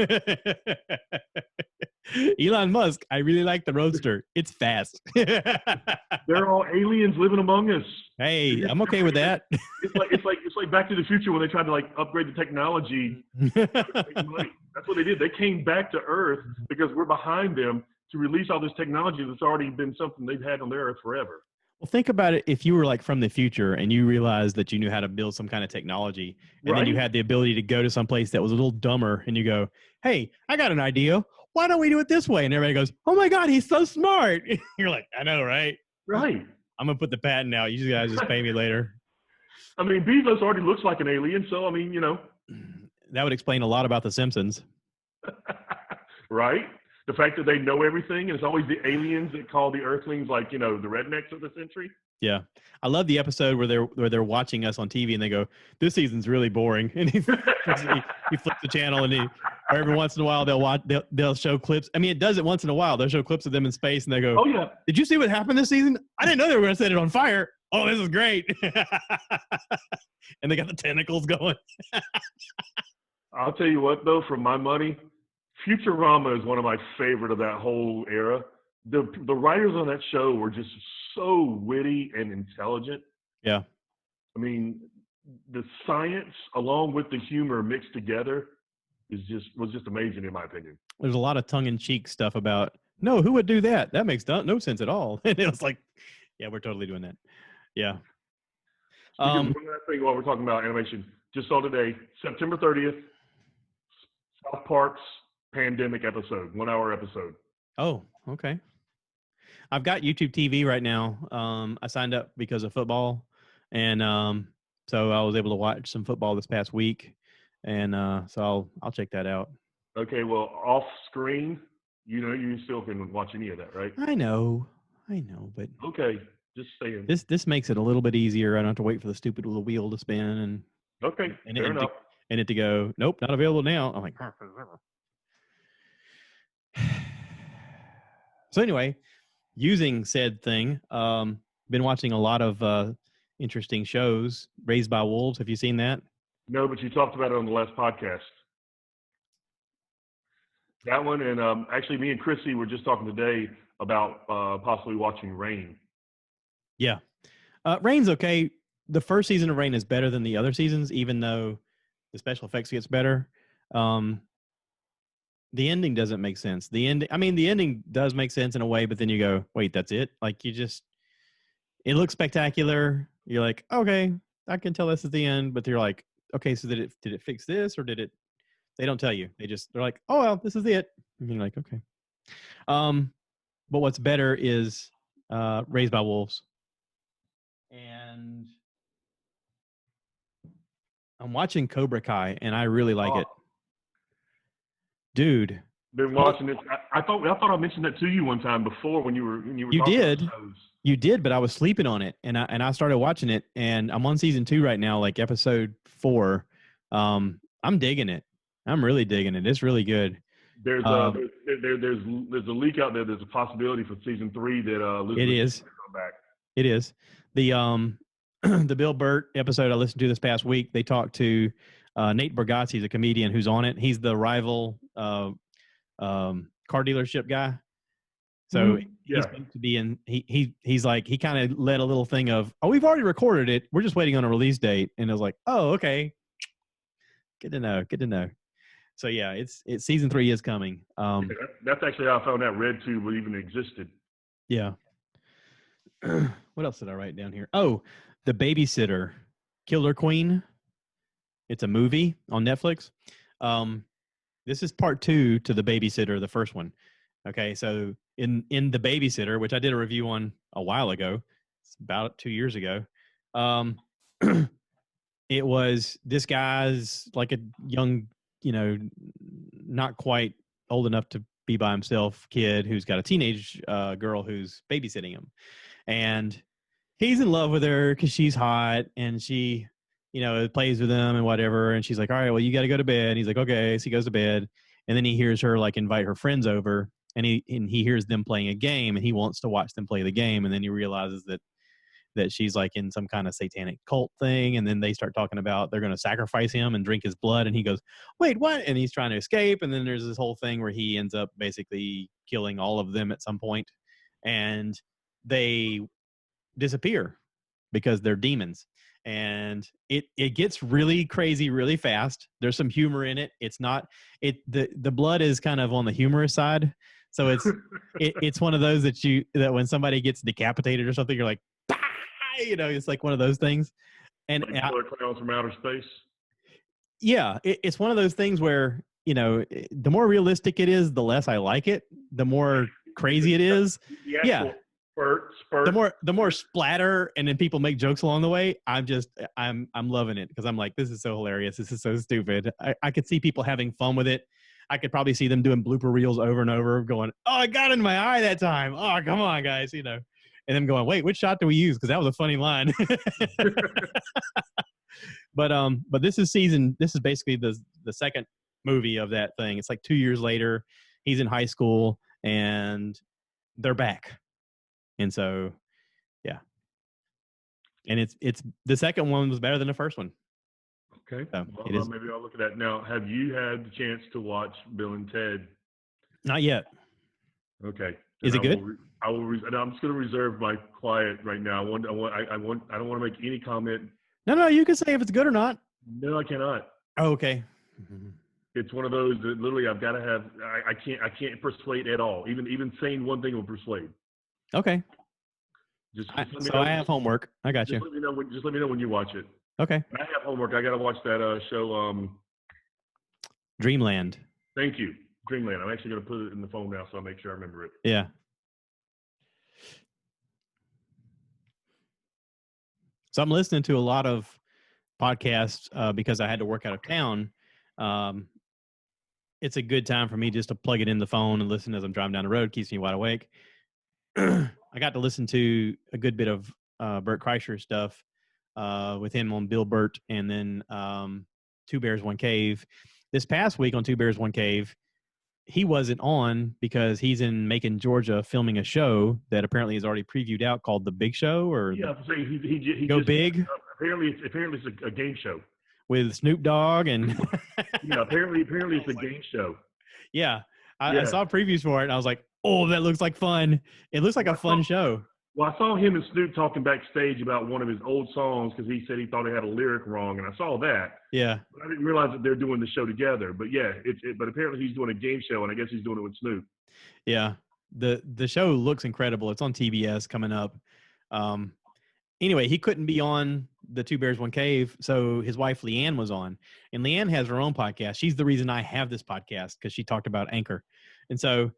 Elon Musk, I really like the Roadster. It's fast. They're all aliens living among us. Hey, I'm okay with that. It's like Back to the Future when they tried to upgrade the technology. That's what they did. They came back to Earth because we're behind them to release all this technology that's already been something they've had on their Earth forever. Well, think about it. If you were from the future and you realized that you knew how to build some kind of technology, and then you had the ability to go to some place that was a little dumber, and you go, hey, I got an idea. Why don't we do it this way? And everybody goes, oh my God, he's so smart. You're like, I know, right? Right. I'm going to put the patent out. You guys just pay me later. I mean, Bezos already looks like an alien. So, I mean, That would explain a lot about The Simpsons. Right. The fact that they know everything, and it's always the aliens that call the Earthlings the rednecks of the century. Yeah, I love the episode where they're watching us on TV and they go, "This season's really boring." And he flips the channel, and every once in a while they'll show clips. I mean, it does it once in a while. They'll show clips of them in space, and they go, "Oh yeah, did you see what happened this season? I didn't know they were going to set it on fire. Oh, this is great." And they got the tentacles going. I'll tell you what, though, for my money, Futurama is one of my favorite of that whole era. The writers on that show were just so witty and intelligent. Yeah. I mean, the science along with the humor mixed together was just amazing in my opinion. There's a lot of tongue-in-cheek stuff about, no, who would do that? That makes no sense at all. And it was like, yeah, we're totally doing that. Yeah. Speaking of one last thing while we're talking about animation, just saw today, September 30th, South Park's pandemic episode, 1 hour episode. Oh, okay. I've got YouTube TV right now. I signed up because of football, and so I was able to watch some football this past week, and so I'll check that out. Okay, well, off screen, you still can watch any of that, right? I know, but okay, just saying. This makes it a little bit easier. I don't have to wait for the stupid little wheel to spin and fair enough. And it to go, nope, not available now. I'm like, so anyway, using said thing, been watching a lot of interesting shows. Raised by Wolves. Have you seen that? No, but you talked about it on the last podcast. That one, and actually, me and Chrissy were just talking today about possibly watching Rain. Yeah, Rain's okay. The first season of Rain is better than the other seasons, even though the special effects gets better. The ending doesn't make sense. The ending does make sense in a way, but then you go, wait, that's it? Like, it looks spectacular. You're like, okay, I can tell this is the end, but you're like, okay, so did it fix this, or did it? They don't tell you. They're like, oh well, this is it. And you're like, okay. But what's better is Raised by Wolves, and I'm watching Cobra Kai, and I really like it, dude. Been watching this. I thought I mentioned that to you one time before when you were you did. You did, but I was sleeping on it, and I started watching it, and I'm on season 2 right now, like episode 4. I'm digging it. I'm really digging it. It's really good. There's a leak out there. There's a possibility for season 3 that Elizabeth it is come back. It is the the Bill Burt episode I listened to this past week. They talked to Nate Bargatze, a comedian who's on it. He's the rival car dealership guy. So he's supposed to be in. He's like, he kind of led a little thing of, oh, we've already recorded it. We're just waiting on a release date. And I was like, oh, okay. Good to know. So yeah, it's season 3 is coming. That's actually how I found out RedTube even existed. Yeah. What else did I write down here? Oh, The Babysitter, Killer Queen. It's a movie on Netflix. This is part 2 to The Babysitter, the first one. Okay, so in The Babysitter, which I did a review on a while ago, it's about 2 years ago. It was this guy's like a young, not quite old enough to be by himself kid who's got a teenage girl who's babysitting him. And he's in love with her because she's hot, and she, plays with him and whatever. And she's like, all right, well, you got to go to bed. And he's like, okay. So he goes to bed, and then he hears her like invite her friends over, and he hears them playing a game, and he wants to watch them play the game. And then he realizes that she's like in some kind of satanic cult thing. And then they start talking about they're going to sacrifice him and drink his blood. And he goes, wait, what? And he's trying to escape. And then there's this whole thing where he ends up basically killing all of them at some point, and they disappear because they're demons. And it gets really crazy really fast. There's some humor in it. It's not the blood is kind of on the humorous side. So it's one of those that when somebody gets decapitated or something, you're like, bah! It's like one of those things. And like killer clowns from outer space. Yeah, it's one of those things where, the more realistic it is, the less I like it. The more crazy it is. Yeah. Spurt. The more splatter, and then people make jokes along the way. I'm loving it because I'm like, this is so hilarious. This is so stupid. I could see people having fun with it. I could probably see them doing blooper reels over and over, going, "Oh, I got in my eye that time. Oh, come on, guys," and them going, "Wait, which shot do we use?" Because that was a funny line. But this is basically the second movie of that thing. It's like 2 years later. He's in high school, and they're back. And so, yeah. And it's the second one was better than the first one. Okay. So Well, it is maybe I'll look at that. Now, have you had the chance to watch Bill and Ted? not yet. Okay. Is Then it good? and I'm just going to reserve my quiet right now. I don't want to make any comment. No, you can say if it's good or not. No, I cannot. Oh, okay. It's one of those that literally I've got to have. I can't persuade at all. Even saying one thing will persuade. Okay. Just So let me know. I have homework. I got you. Let me know when. Just let me know when you watch it. Okay. I have homework. I got to watch that show. Dreamland. Thank you, Dreamland. I'm actually going to put it in the phone now, so I'll make sure I remember it. Yeah. So I'm listening to a lot of podcasts because I had to work out of town. It's a good time for me just to plug it in the phone and listen as I'm driving down the road. Keeps me wide awake. I got to listen to a good bit of Bert Kreischer stuff with him on Bill Burt, and then Two Bears, One Cave. This past week on Two Bears, One Cave, he wasn't on because he's in Macon, Georgia, filming a show that apparently is already previewed out called The Big Show or Yeah, I'm saying he Go just Big. Apparently it's a game show with Snoop Dogg and yeah. Apparently it's a game show. Yeah, I saw previews for it and I was like, oh, that looks like fun. It looks like a fun show. Well, I saw him and Snoop talking backstage about one of his old songs because he said he thought he had a lyric wrong, and I saw that. Yeah. But I didn't realize that they're doing the show together. But yeah, but apparently he's doing a game show, and I guess he's doing it with Snoop. Yeah. The show looks incredible. It's on TBS coming up. Anyway, he couldn't be on the Two Bears, One Cave, so his wife Leanne was on. And Leanne has her own podcast. She's the reason I have this podcast because she talked about Anchor. And so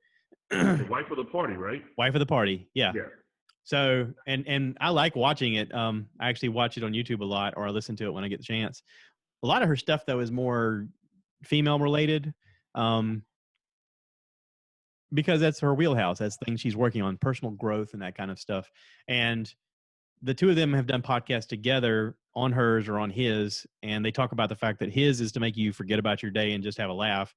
the wife of the party, right? Wife of the party, yeah. Yeah. So and I like watching it. I actually watch it on YouTube a lot, or I listen to it when I get the chance. A lot of her stuff though is more female related, because that's her wheelhouse. That's things she's working on, personal growth and that kind of stuff. And the two of them have done podcasts together on hers or on his, and they talk about the fact that his is to make you forget about your day and just have a laugh.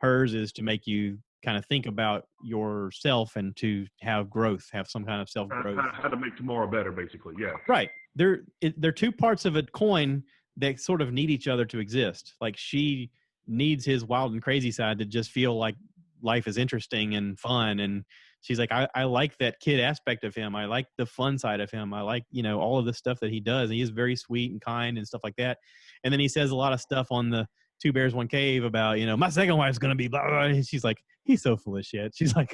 Hers is to make you kind of think about yourself and to have growth, have some kind of self-growth. How to make tomorrow better, basically, yeah. Right. They're two parts of a coin that sort of need each other to exist. Like she needs his wild and crazy side to just feel like life is interesting and fun, and she's like, I like that kid aspect of him. I like the fun side of him. I like, all of the stuff that he does. And he is very sweet and kind and stuff like that. And then he says a lot of stuff on the Two Bears, One Cave about, my second wife's going to be blah, blah. And she's like, he's so full of shit. She's like,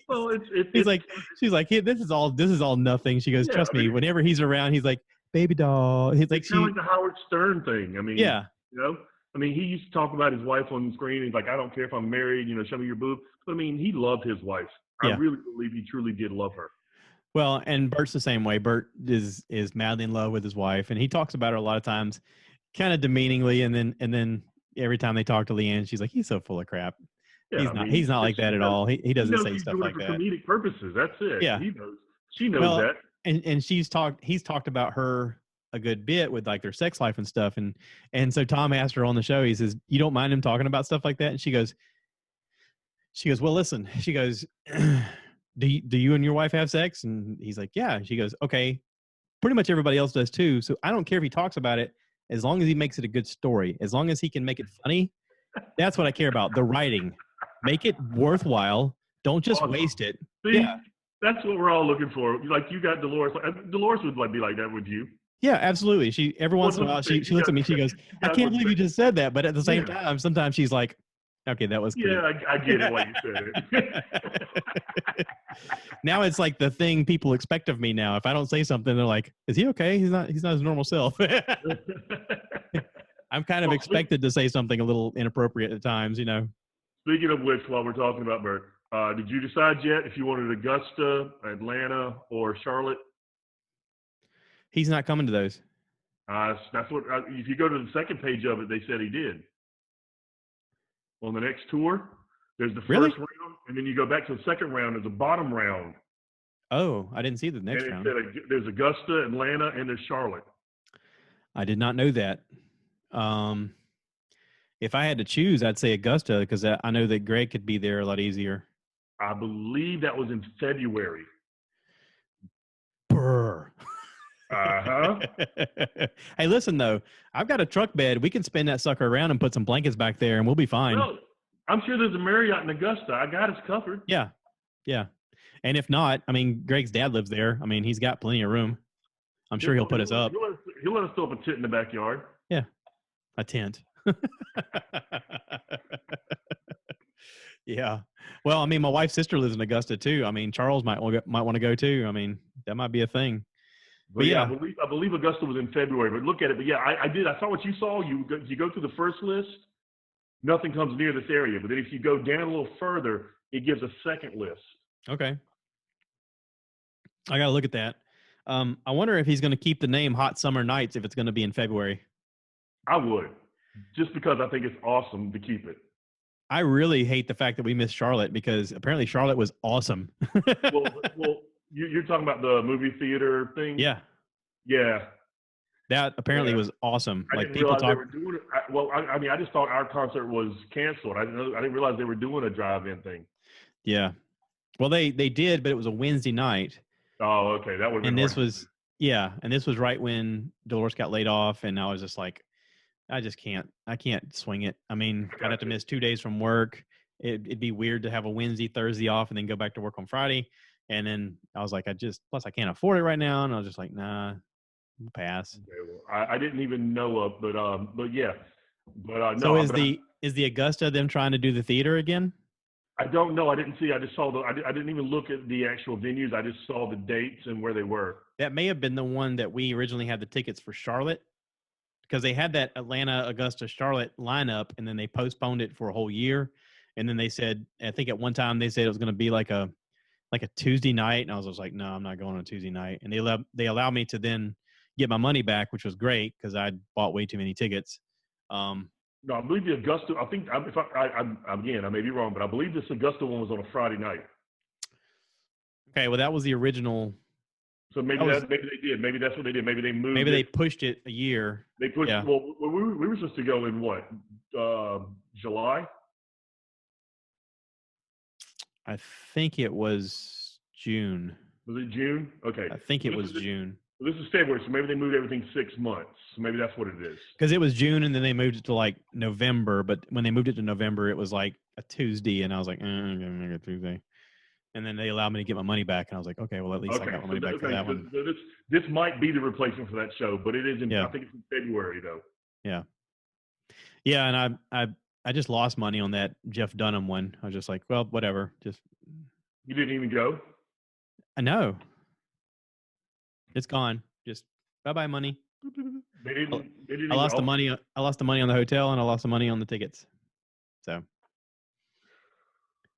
well, she's like, hey, this is all nothing. She goes, trust me, whenever he's around, he's like, baby doll. He's like, kind of like the Howard Stern thing. I mean, yeah. I mean, he used to talk about his wife on screen. He's like, I don't care if I'm married, show me your boob. But I mean, he loved his wife. I really believe he truly did love her. Well, and Bert's the same way. Bert is madly in love with his wife, and he talks about her a lot of times, kind of demeaningly, and then every time they talk to Leanne, she's like, he's so full of crap. Yeah, he's not like that at all. He doesn't say stuff like that. For comedic purposes, that's it. Yeah, he knows. She knows that. And he's talked about her a good bit with like their sex life and stuff, and so Tom asked her on the show. He says, "You don't mind him talking about stuff like that?" And she goes, "Well, listen." She goes, Do you and your wife have sex? And he's like, yeah. She goes, okay, pretty much everybody else does too. So I don't care if he talks about it, as long as he makes it a good story, as long as he can make it funny. That's what I care about. The writing, make it worthwhile. Don't just waste it. See, that's what we're all looking for. Like you got Dolores. Dolores would be like that with you. Yeah, absolutely. She every once in a while she looks at me. She goes, I can't believe you just said that. But at the same time, sometimes she's like, okay, that was cute. Yeah, I get it why you said it. Now it's like the thing people expect of me now. If I don't say something, they're like, is he okay? He's not his normal self. I'm kind of expected to say something a little inappropriate at times, Speaking of which, while we're talking about Bert, did you decide yet if you wanted Augusta, Atlanta, or Charlotte? He's not coming to those. That's what. If you go to the second page of it, they said he did. On the next tour, there's the first round, and then you go back to the second round. There's a bottom round. Oh, I didn't see the next round. There's Augusta, Atlanta, and there's Charlotte. I did not know that. If I had to choose, I'd say Augusta because I know that Greg could be there a lot easier. I believe that was in February. Brr. Uh-huh. Hey, listen though, I've got a truck bed. We can spin that sucker around and put some blankets back there, and we'll be fine. Well, I'm sure there's a Marriott in Augusta. I got us covered. Yeah, yeah. And if not, I mean, Greg's dad lives there. I mean, he's got plenty of room. I'm sure he'll put us up. He'll let us throw up a tent in the backyard. Yeah, a tent. Yeah. Well, I mean, my wife's sister lives in Augusta too. I mean, Charles might want to go too. I mean, that might be a thing. But yeah, I believe Augusta was in February. But look at it. But yeah, I did. I saw what you saw. You go through the first list. Nothing comes near this area. But then if you go down a little further, it gives a second list. Okay. I got to look at that. I wonder if he's going to keep the name Hot Summer Nights if it's going to be in February. I would, just because I think it's awesome to keep it. I really hate the fact that we missed Charlotte because apparently Charlotte was awesome. well, you're talking about the movie theater thing? Yeah. Yeah. That apparently was awesome. I didn't realize they were doing it. I mean, I just thought our concert was canceled. I didn't realize they were doing a drive-in thing. Yeah. Well, they did, but it was a Wednesday night. Oh, okay. That would have been. And this was, and this was right when Dolores got laid off, and I was just like, I can't swing it. I mean, I'd have to miss 2 days from work. It'd be weird to have a Wednesday, Thursday off and then go back to work on Friday. And then I was like, plus I can't afford it right now. And I was just like, nah, I'll pass. Okay, well, I didn't even know of, but yeah. But so is the Augusta them trying to do the theater again? I don't know. I didn't see. I just saw I didn't even look at the actual venues. I just saw the dates and where they were. That may have been the one that we originally had the tickets for Charlotte, because they had that Atlanta, Augusta, Charlotte lineup, and then they postponed it for a whole year. And then they said, I think at one time they said it was going to be like a Tuesday night, and I was just like, no, I'm not going on a Tuesday night. And they allowed me to then get my money back, which was great because I bought way too many tickets. No, I believe the Augusta. I think again, I may be wrong, but I believe this Augusta one was on a Friday night. Okay, well, that was the original. So maybe they did. Maybe that's what they did. Maybe they moved. Maybe they pushed it a year. They pushed. Yeah. Well, we were supposed to go in what? July. I think it was June. Was it June? Okay. I think it was June. This is February, so maybe they moved everything 6 months. So maybe that's what it is. Because it was June, and then they moved it to like November. But when they moved it to November, it was like a Tuesday, and I was like, I'm going to make it Tuesday. And then they allowed me to get my money back, and I was like, okay, well, at least I got my money back for that one. So this might be the replacement for that show, but it is in, I think it's in February, though. Yeah. Yeah, and I just lost money on that Jeff Dunham one. I was just like, well, whatever. Just You didn't even go? I know. It's gone. Just bye-bye money. They didn't I lost the money. I lost the money on the hotel, and I lost the money on the tickets. So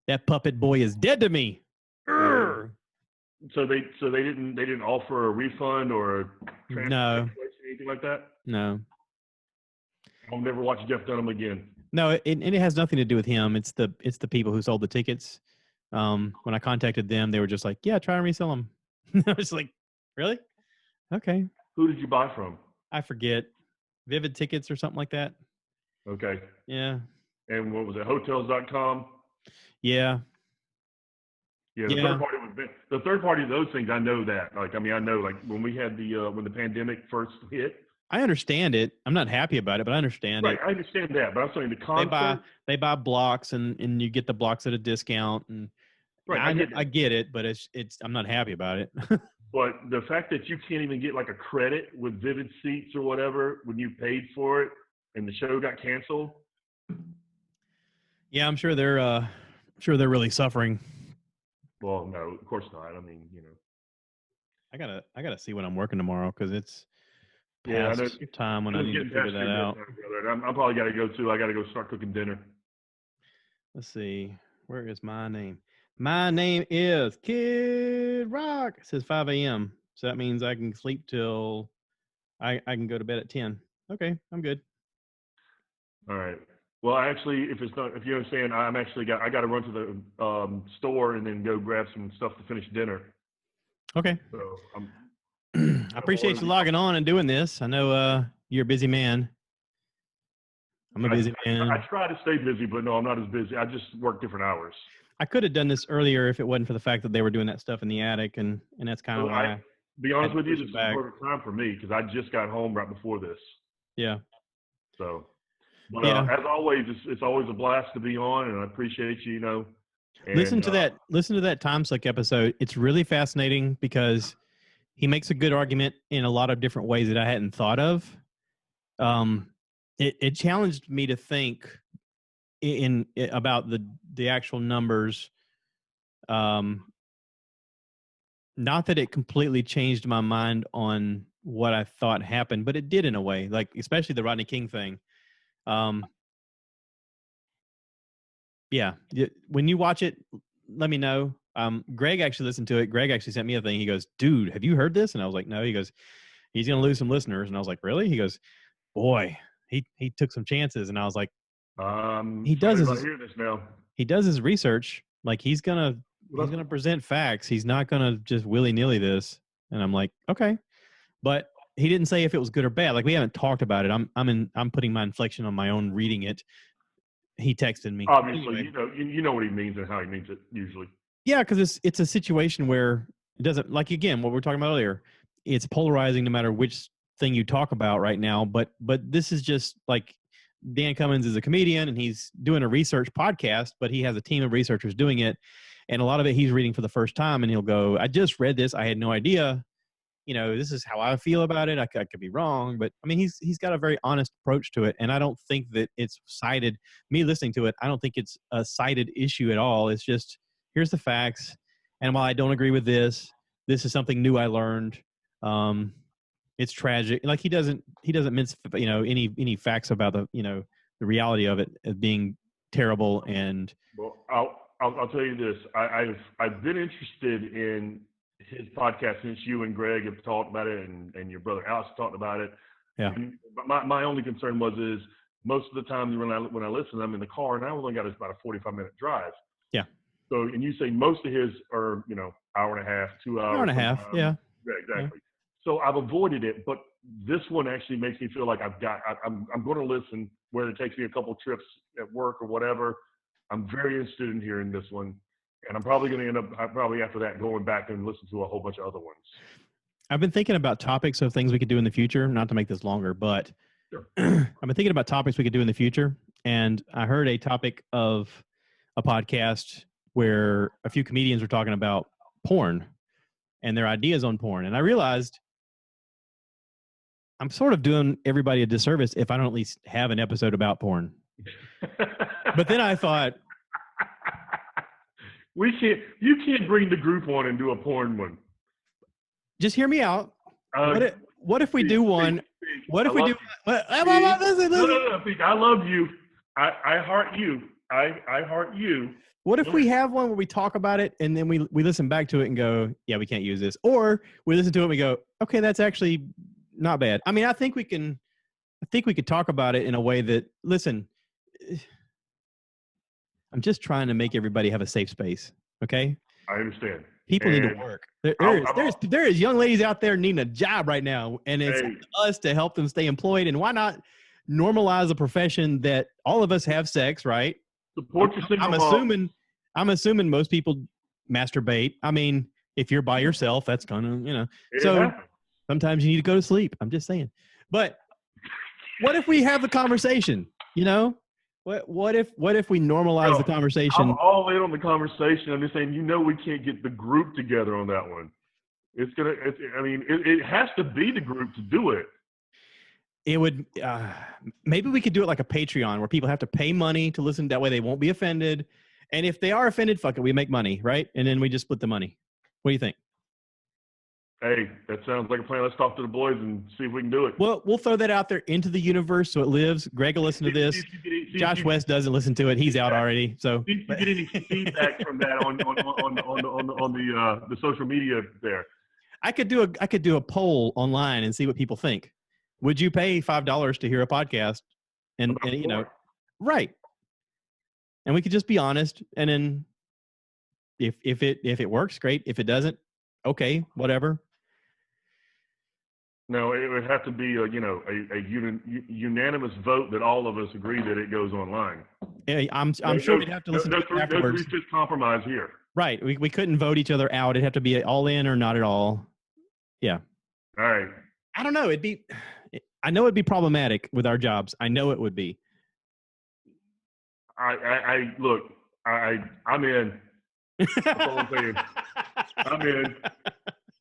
that puppet boy is dead to me. So they didn't offer a refund or no anything like that? No. I'll never watch Jeff Dunham again. No, it has nothing to do with him. It's the people who sold the tickets. When I contacted them, they were just like, "Yeah, try and resell them." I was like, "Really? Okay." Who did you buy from? I forget. Vivid Tickets or something like that. Okay. Yeah. And what was it? Hotels.com? Yeah. Yeah. The third party of those things, I know that. Like, I mean, I know, like when we had when the pandemic first hit. I understand it. I'm not happy about it, but I understand it. Right, I understand that, but I'm saying the concert. They buy blocks and you get the blocks at a discount, and right, I get it, but it's I'm not happy about it. But the fact that you can't even get like a credit with Vivid Seats or whatever when you paid for it and the show got canceled. Yeah, I'm sure they're really suffering. Well, no, of course not. I mean, you know, I gotta see when I'm working tomorrow because it's past time when I need to figure that out. I'm probably got to go too. I got to go start cooking dinner. Let's see. Where is my name? My name is Kid Rock. It says 5 a.m. So that means I can sleep till I can go to bed at 10. Okay, I'm good. All right. Well, actually, if you understand, I got to run to the store and then go grab some stuff to finish dinner. Okay. So I appreciate you logging on and doing this. I know you're a busy man. I'm a busy man. I try to stay busy, but no, I'm not as busy. I just work different hours. I could have done this earlier if it wasn't for the fact that they were doing that stuff in the attic, and that's kind of why. Be honest with you, push this it is back. the perfect time for me because I just got home right before this. Yeah. So, but Yeah. as always, it's always a blast to be on, and I appreciate you. And, Listen to that Timesuck episode. It's really fascinating because he makes a good argument in a lot of different ways that I hadn't thought of. It challenged me to think about the actual numbers. Not that it completely changed my mind on what I thought happened, but it did in a way, like especially the Rodney King thing. Yeah, when you watch it, let me know. Greg actually listened to it. Greg actually sent me a thing. He goes, "Dude, have you heard this?" And I was like, "No." He goes, "He's going to lose some listeners." And I was like, "Really?" He goes, "Boy, he took some chances." And I was like, he does hear this now. He does his research. Like he's gonna present facts. He's not gonna just willy nilly this. And I'm like, okay, but he didn't say if it was good or bad. Like we haven't talked about it. I'm putting my inflection on my own reading it. He texted me. Obviously, anyway. you know what he means and how he means it usually. Yeah, because it's a situation where it doesn't, like, again, what we were talking about earlier, it's polarizing no matter which thing you talk about right now. But this is just like Dan Cummins is a comedian and he's doing a research podcast, but he has a team of researchers doing it. And a lot of it he's reading for the first time and he'll go, I just read this. I had no idea. This is how I feel about it. I could be wrong, but I mean, he's got a very honest approach to it. And I don't think that it's cited, me listening to it, I don't think it's a cited issue at all. It's just, here's the facts. And while I don't agree with this is something new I learned. It's tragic. Like he doesn't mince, any facts about the reality of it as being terrible. And well, I'll tell you this. I've been interested in his podcast since you and Greg have talked about it and your brother Alex talked about it. Yeah. And my only concern is most of the time when I listen, I'm in the car and I only got about a 45-minute drive. Yeah. So, and you say most of his are, hour and a half, 2 hours. Hour and a half. Yeah. Yeah, exactly. Yeah. So I've avoided it, but this one actually makes me feel like I'm going to listen, whether it takes me a couple of trips at work or whatever. I'm very interested in hearing this one. And I'm probably going to end up, after that, going back and listen to a whole bunch of other ones. I've been thinking about topics of things we could do in the future, not to make this longer, but sure. I've been thinking about topics we could do in the future. And I heard a topic of a podcast where a few comedians were talking about porn and their ideas on porn. And I realized I'm sort of doing everybody a disservice if I don't at least have an episode about porn. But then I thought, you can't bring the group on and do a porn one. Just hear me out. What if we do one? What if we do? Listen. No, I love you. I heart you. I heart you. What if we have one where we talk about it and then we listen back to it and go, yeah, we can't use this, or we listen to it and we go, okay, that's actually not bad. I mean, I think we could talk about it in a way that, listen, I'm just trying to make everybody have a safe space. Okay. I understand. People need to work. There is young ladies out there needing a job right now, and it's up to us to help them stay employed. And why not normalize a profession that all of us have sex, right? Support your single mom. I'm assuming most people masturbate. I mean, if you're by yourself, that's gonna, so sometimes you need to go to sleep. I'm just saying. But what if we have the conversation? What if we normalize the conversation? I'm all in on the conversation. I'm just saying, we can't get the group together on that one. It has to be the group to do it. It would, maybe we could do it like a Patreon where people have to pay money to listen. That way they won't be offended. And if they are offended, fuck it, we make money, right? And then we just split the money. What do you think? Hey, that sounds like a plan. Let's talk to the boys and see if we can do it. Well, we'll throw that out there into the universe so it lives. Greg will listen to this. Josh West doesn't listen to it. He's out already. So, did you get any feedback from that on the social media there? I could do a poll online and see what people think. Would you pay $5 to hear a podcast? And right. And we could just be honest. And then if it works, great. If it doesn't, okay, whatever. No, it would have to be a unanimous vote that all of us agree that it goes online. Yeah, I'm sure we'd have to listen to it afterwards. No compromise here. Right. We couldn't vote each other out. It'd have to be all in or not at all. Yeah. All right. I don't know. I know it'd be problematic with our jobs. I know it would be. Look, I'm in. That's all I'm saying. I'm in.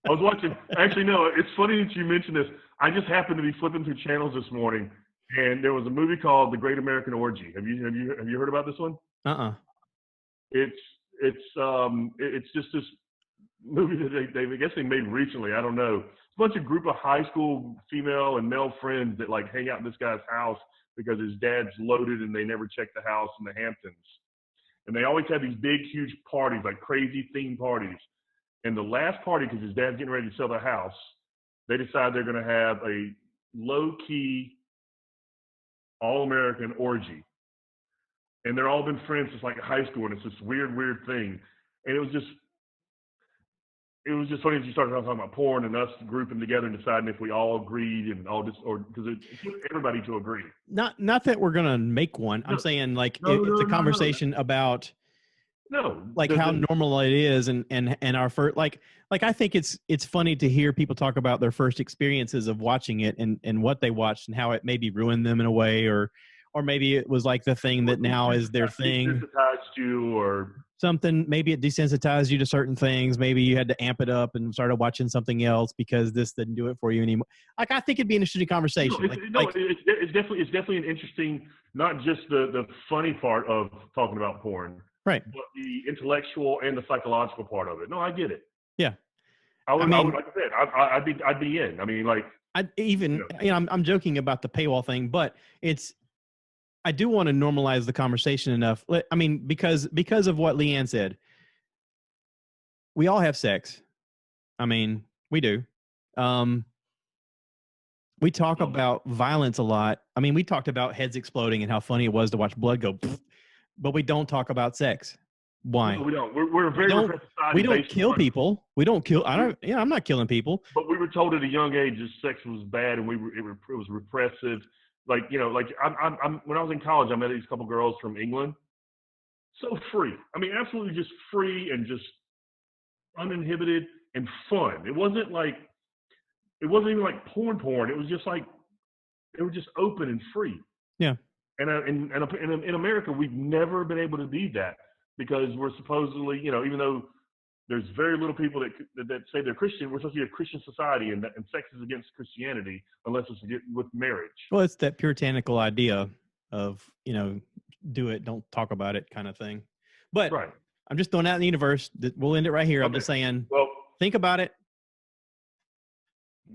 I was watching. Actually, no. It's funny that you mentioned this. I just happened to be flipping through channels this morning, and there was a movie called The Great American Orgy. Have you heard about this one? It's just this movie that I guess they made recently. I don't know. It's a bunch of group of high school female and male friends that like hang out in this guy's house because his dad's loaded and they never check the house in the Hamptons. And they always have these big, huge parties, like crazy theme parties. And the last party, because his dad's getting ready to sell the house, they decide they're going to have a low-key, all-American orgy. And they're all been friends since like high school, and it's this weird thing. And it was just funny as you started talking about porn and us grouping together and deciding if we all agreed and all this, or because it took everybody to agree. Not that we're gonna make one. I'm saying like it's a conversation about how normal it is and our first like I think it's funny to hear people talk about their first experiences of watching it and what they watched and how it maybe ruined them in a way or maybe it was like the thing that now is their thing. Desensitized you or something. Maybe it desensitized you to certain things. Maybe you had to amp it up and started watching something else because this didn't do it for you anymore. Like I think it'd be an interesting conversation. It's definitely an interesting, not just the funny part of talking about porn, right? But the intellectual and the psychological part of it. No, I get it. Yeah, I would like I said, I'd be in. I mean, like I'm joking about the paywall thing, but I do want to normalize the conversation enough. I mean, because of what Leanne said, we all have sex. I mean, we do. We talk about violence a lot. I mean, we talked about heads exploding and how funny it was to watch blood go, but we don't talk about sex. Why? No, we don't. We're a very repressive society. We don't kill people. We don't kill. I'm not killing people. But we were told at a young age that sex was bad and it was repressive. Like, I'm when I was in college, I met these couple girls from England. So free. I mean, absolutely just free and just uninhibited and fun. It wasn't even like porn. It was just like, they were just open and free. Yeah. And in America, we've never been able to be that because we're supposedly, even though there's very little people that say they're Christian. We're supposed to be a Christian society, and sex is against Christianity unless it's with marriage. Well, it's that puritanical idea of, do it, don't talk about it kind of thing. But right. I'm just throwing out in the universe. We'll end it right here. Okay. I'm just saying, think about it.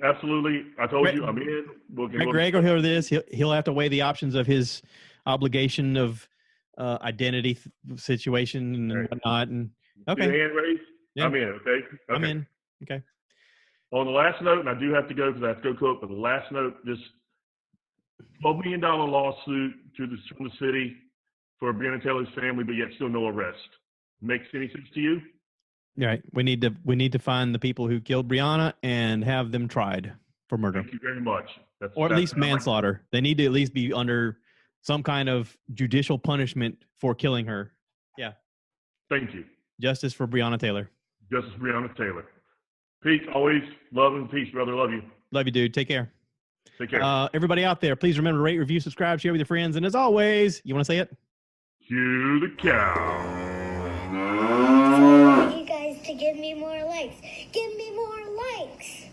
Absolutely. I told you, I'm in. Greg will hear this. He'll have to weigh the options of his obligation of identity situation and whatnot. And okay. Hand raised? Yeah. I'm in, okay? I'm in. Okay. On the last note, and I do have to go because I have to go cook, but the last note, this $12 million lawsuit from the city for Breonna Taylor's family, but yet still no arrest. Makes any sense to you? Right. We need to find the people who killed Breonna and have them tried for murder. Thank you very much. Or at least manslaughter. They need to at least be under some kind of judicial punishment for killing her. Yeah. Thank you. Justice for Breonna Taylor. Justice for Breonna Taylor. Pete, always love and peace, brother. Love you. Love you, dude. Take care. Take care. Everybody out there, please remember to rate, review, subscribe, share with your friends. And as always, you want to say it? Cue the cow. I want you guys to give me more likes. Give me more likes.